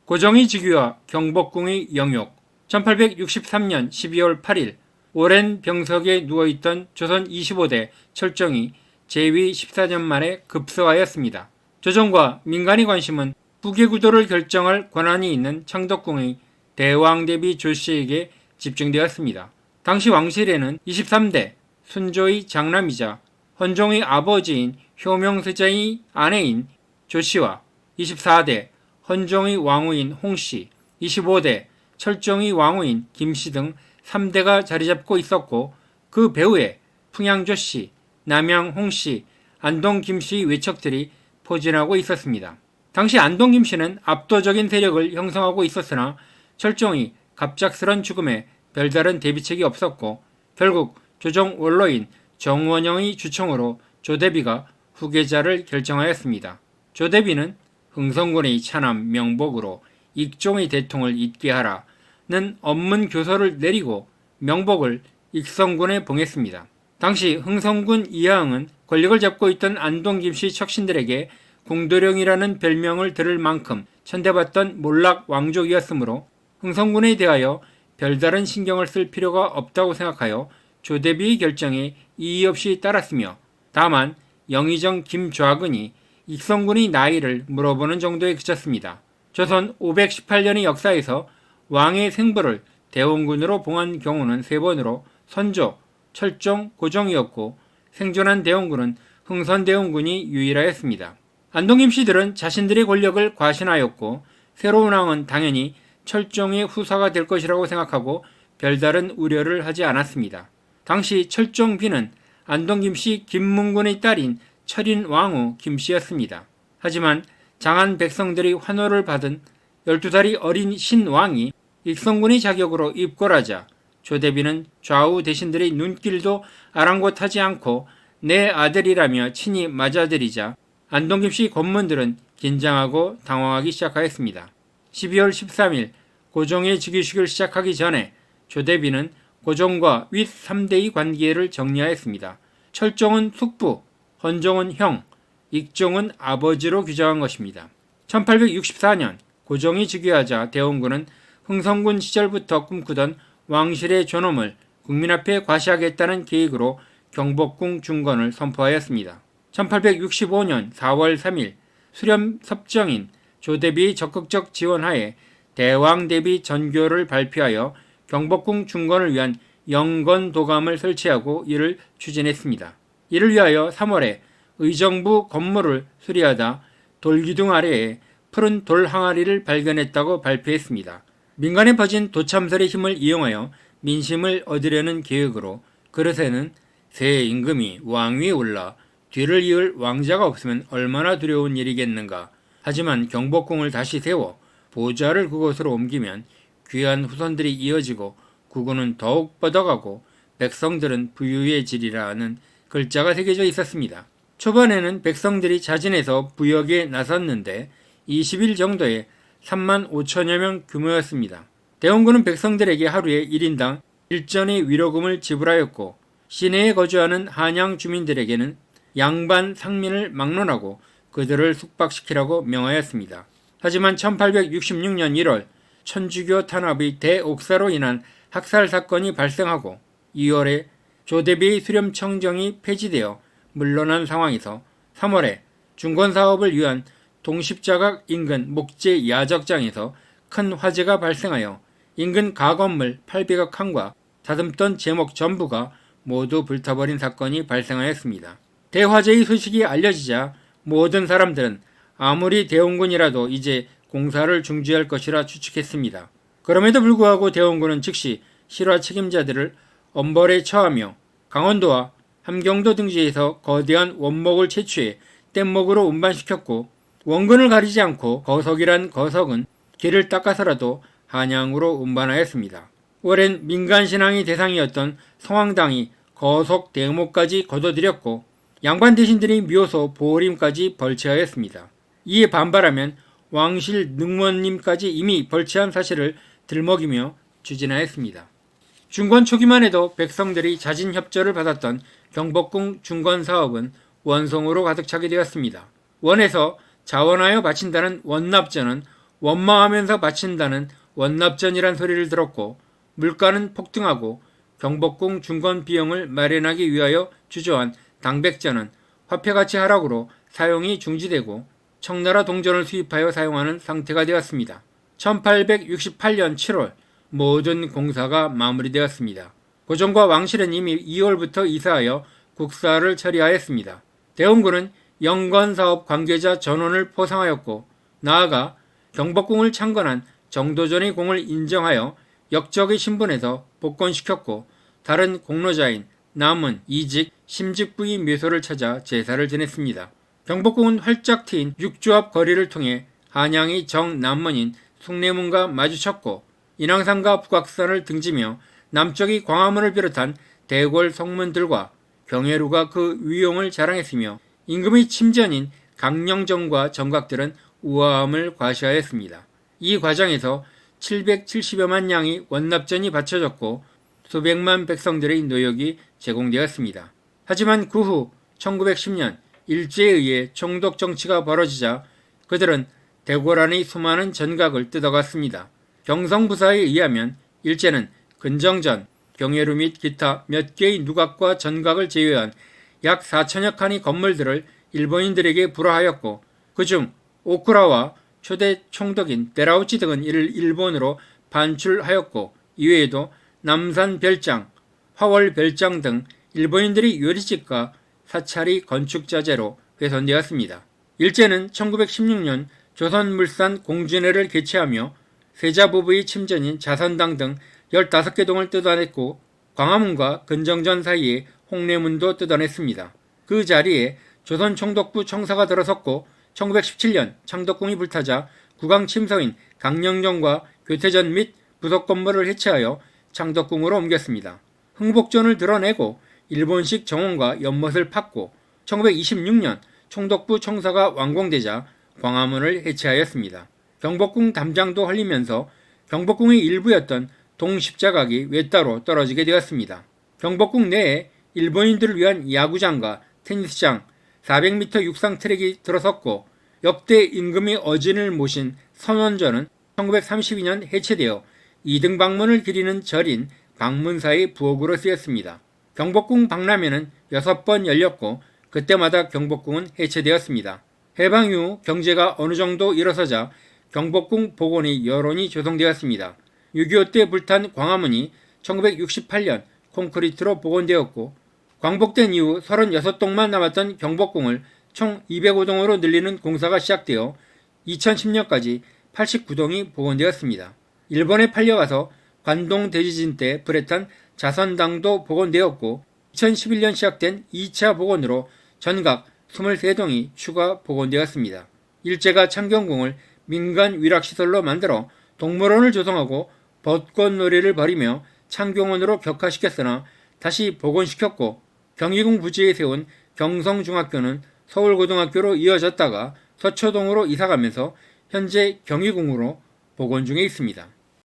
고종의 즉위와 경복궁의 영욕. 1863년 12월 8일 오랜 병석에 누워있던 조선 25대 철종이 재위 14년 만에 급서하였습니다. 조정과 민간의 관심은 후계구도를 결정할 권한이 있는 창덕궁의 대왕대비 조씨에게 집중되었습니다. 당시 왕실에는 23대 순조의 장남이자 헌종의 아버지인 효명세자의 아내인 조씨와 24대 헌종의 왕후인 홍씨, 25대 철종의 왕후인 김씨 등 3대가 자리잡고 있었고, 그 배후에 풍양조씨, 남양 홍씨, 안동 김씨의 외척들이 포진하고 있었습니다. 당시 안동 김씨는 압도적인 세력을 형성하고 있었으나 철종이 갑작스런 죽음에 별다른 대비책이 없었고, 결국 조정 원로인 정원영의 주청으로 조대비가 후계자를 결정하였습니다. 조대비는 흥성군의 차남 명복으로 익종의 대통을 잇게 하라는 업문 교서를 내리고 명복을 익성군에 봉했습니다. 당시 흥성군 이하응은 권력을 잡고 있던 안동 김씨 척신들에게 궁도령이라는 별명을 들을 만큼 천대받던 몰락 왕족이었으므로 흥성군에 대하여 별다른 신경을 쓸 필요가 없다고 생각하여 조대비의 결정에 이의 없이 따랐으며, 다만 영의정 김좌근이 익성군의 나이를 물어보는 정도에 그쳤습니다. 조선 518년의 역사에서 왕의 생부를 대원군으로 봉한 경우는 3번으로 선조, 철종, 고종이었고, 생존한 대원군은 흥선대원군이 유일하였습니다. 안동 김씨들은 자신들의 권력을 과신하였고, 새로운 왕은 당연히 철종의 후사가 될 것이라고 생각하고 별다른 우려를 하지 않았습니다. 당시 철종비는 안동 김씨 김문군의 딸인 철인 왕후 김씨였습니다. 하지만 장안 백성들이 환호를 받은 12살이 어린 신왕이 익성군의 자격으로 입궐하자 조대비는 좌우 대신들의 눈길도 아랑곳하지 않고 내 아들이라며 친히 맞아들이자 안동 김씨 권문들은 긴장하고 당황하기 시작하였습니다. 12월 13일 고종의 즉위식을 시작하기 전에 조대비는 고종과 윗 3대의 관계를 정리하였습니다. 철종은 숙부, 헌종은 형, 익종은 아버지로 규정한 것입니다. 1864년 고종이 즉위하자 대원군은 흥성군 시절부터 꿈꾸던 왕실의 존엄을 국민 앞에 과시하겠다는 계획으로 경복궁 중건을 선포하였습니다. 1865년 4월 3일 수렴 섭정인 조대비의 적극적 지원하에 대왕대비 전교를 발표하여 경복궁 중건을 위한 영건도감을 설치하고 이를 추진했습니다. 이를 위하여 3월에 의정부 건물을 수리하다 돌기둥 아래에 푸른 돌 항아리를 발견했다고 발표했습니다. 민간에 퍼진 도참설의 힘을 이용하여 민심을 얻으려는 계획으로 그릇에는 새 임금이 왕 위에 올라 뒤를 이을 왕자가 없으면 얼마나 두려운 일이겠는가. 하지만 경복궁을 다시 세워 보좌를 그곳으로 옮기면 귀한 후손들이 이어지고 국군은 더욱 뻗어가고 백성들은 부유해지리라 하는 글자가 새겨져 있었습니다. 초반에는 백성들이 자진해서 부역에 나섰는데 20일 정도에 3만 5천여 명 규모였습니다. 대원군은 백성들에게 하루에 1인당 1전의 위로금을 지불하였고, 시내에 거주하는 한양 주민들에게는 양반 상민을 막론하고 그들을 숙박시키라고 명하였습니다. 하지만 1866년 1월 천주교 탄압의 대옥사로 인한 학살 사건이 발생하고 2월에 조대비의 수렴청정이 폐지되어 물러난 상황에서 3월에 중건사업을 위한 동십자각 인근 목재 야적장에서 큰 화재가 발생하여 인근 가건물 800여 칸과 다듬던 제목 전부가 모두 불타버린 사건이 발생하였습니다. 대화재의 소식이 알려지자 모든 사람들은 아무리 대원군이라도 이제 공사를 중지할 것이라 추측했습니다. 그럼에도 불구하고 대원군은 즉시 실화 책임자들을 엄벌에 처하며 강원도와 함경도 등지에서 거대한 원목을 채취해 뗏목으로 운반시켰고, 원근을 가리지 않고 거석이란 거석은 길을 닦아서라도 한양으로 운반하였습니다. 오랜 민간신앙의 대상이었던 성황당이 거석 대목까지 거둬들였고 양반 대신들이 묘소 보호림까지 벌채하였습니다. 이에 반발하면 왕실 능원님까지 이미 벌채한 사실을 들먹이며 추진하였습니다. 중건 초기만 해도 백성들이 자진 협조를 받았던 경복궁 중건 사업은 원성으로 가득 차게 되었습니다. 원에서 자원하여 바친다는 원납전은 원망하면서 바친다는 원납전이란 소리를 들었고 물가는 폭등하고 경복궁 중건 비용을 마련하기 위하여 주저한 당백전은 화폐가치 하락으로 사용이 중지되고 청나라 동전을 수입하여 사용하는 상태가 되었습니다. 1868년 7월 모든 공사가 마무리되었습니다. 고종과 왕실은 이미 2월부터 이사하여 국사를 처리하였습니다. 대원군은 영건사업 관계자 전원을 포상하였고 나아가 경복궁을 창건한 정도전의 공을 인정하여 역적의 신분에서 복권시켰고 다른 공로자인 남은, 이직, 심직부의 묘소를 찾아 제사를 지냈습니다. 경복궁은 활짝 트인 육조합 거리를 통해 한양의 정남문인 숭례문과 마주쳤고 인왕산과 북악산을 등지며 남쪽의 광화문을 비롯한 대궐 성문들과 경회루가 그 위용을 자랑했으며 임금의 침전인 강령정과 정각들은 우아함을 과시하였습니다. 이 과정에서 770여만 냥의 원납전이 바쳐졌고 수백만 백성들의 노역이 제공되었습니다. 하지만 그 후 1910년 일제에 의해 총독 정치가 벌어지자 그들은 대궐 안의 수많은 전각을 뜯어갔습니다. 경성부사에 의하면 일제는 근정전, 경회루 및 기타 몇 개의 누각과 전각을 제외한 약 4천여 칸의 건물들을 일본인들에게 불화하였고 그중 오쿠라와 초대 총독인 데라우치 등은 이를 일본으로 반출하였고 이외에도 남산 별장, 화월 별장 등 일본인들의 요리집과 사찰이 건축자재로 훼손되었습니다. 일제는 1916년 조선물산 공준회를 개최하며 세자 부부의 침전인 자선당 등 15개 동을 뜯어냈고 광화문과 근정전 사이에 홍례문도 뜯어냈습니다. 그 자리에 조선 총독부 청사가 들어섰고 1917년 창덕궁이 불타자 국왕 침서인 강령정과 교태전 및 부속 건물을 해체하여 창덕궁으로 옮겼습니다. 흥복전을 드러내고 일본식 정원과 연못을 팠고 1926년 총독부 청사가 완공되자 광화문을 해체하였습니다. 경복궁 담장도 헐리면서 경복궁의 일부였던 동십자각이 외따로 떨어지게 되었습니다. 경복궁 내에 일본인들을 위한 야구장과 테니스장, 400m 육상 트랙이 들어섰고 역대 임금의 어진을 모신 선원전은 1932년 해체되어 2등 방문을 기리는 절인 방문사의 부엌으로 쓰였습니다. 경복궁 박람회는 6번 열렸고 그때마다 경복궁은 해체되었습니다. 해방 이후 경제가 어느 정도 일어서자 경복궁 복원의 여론이 조성되었습니다. 6.25 때 불탄 광화문이 1968년 콘크리트로 복원되었고 광복된 이후 36동만 남았던 경복궁을 총 205동으로 늘리는 공사가 시작되어 2010년까지 89동이 복원되었습니다. 일본에 팔려가서 관동 대지진 때 불에 탄 자선당도 복원되었고 2011년 시작된 2차 복원으로 전각 23동이 추가 복원되었습니다. 일제가 창경궁을 민간 위락시설로 만들어 동물원을 조성하고 벚꽃놀이를 벌이며 창경원으로 격화시켰으나 다시 복원시켰고 경희궁 부지에 세운 경성중학교는 서울고등학교로 이어졌다가 서초동으로 이사가면서 현재 경희궁으로 복원 중에 있습니다.